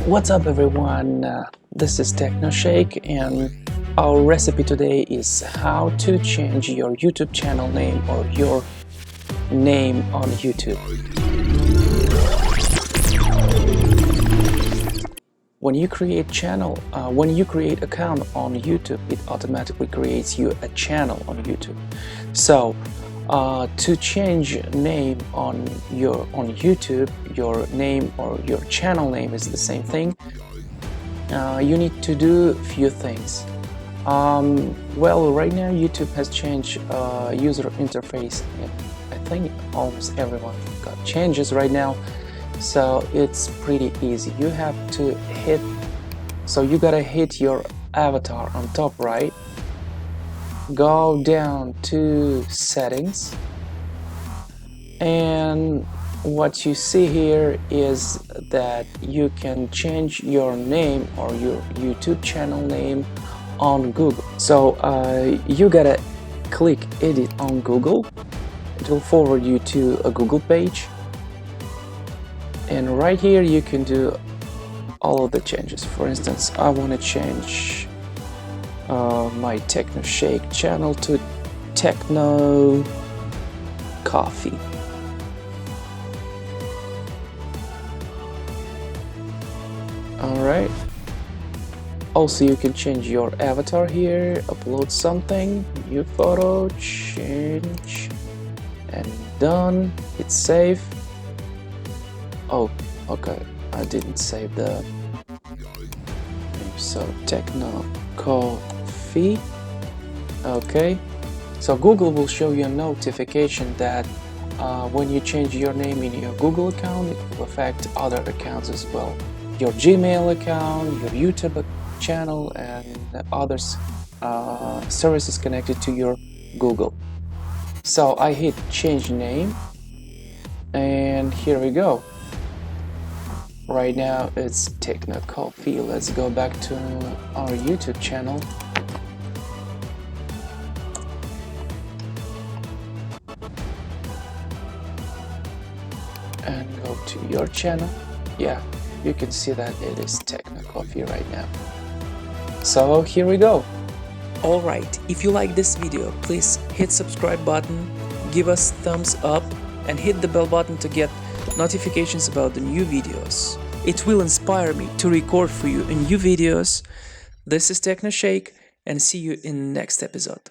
What's up everyone, this is TechnoShake and our recipe today is how to change your YouTube channel name or your name on YouTube. When you create account on YouTube, it automatically creates you a channel on YouTube. So to change name on YouTube, your name or your channel name is the same thing. You need to do a few things. Well, right now YouTube has changed user interface. I think almost everyone got changes right now, so it's pretty easy. You have to you gotta hit your avatar on top right, go down to settings, and what you see here is that you can change your name or your YouTube channel name on Google. So you gotta click edit on Google. It will forward you to a Google page, and right here you can do all of the changes. For instance, I want to change my TechnoShake channel to Techno Coffee. Alright. Also, you can change your avatar here, upload something, new photo, change, and done. Hit save. Oh, okay, I didn't save the name. So Techno Coffee. Okay, so Google will show you a notification that when you change your name in your Google account, it will affect other accounts as well. Your Gmail account, your YouTube channel, and others services connected to your Google. So I hit change name, and here we go. Right now it's Techno Coffee. Let's go back to our YouTube channel. And go to your channel. Yeah, you can see that it is Techno Coffee right now. So here we go. Alright, if you like this video, please hit subscribe button, give us thumbs up, and hit the bell button to get notifications about the new videos. It will inspire me to record for you new videos. This is TechnoShake, and see you in the next episode.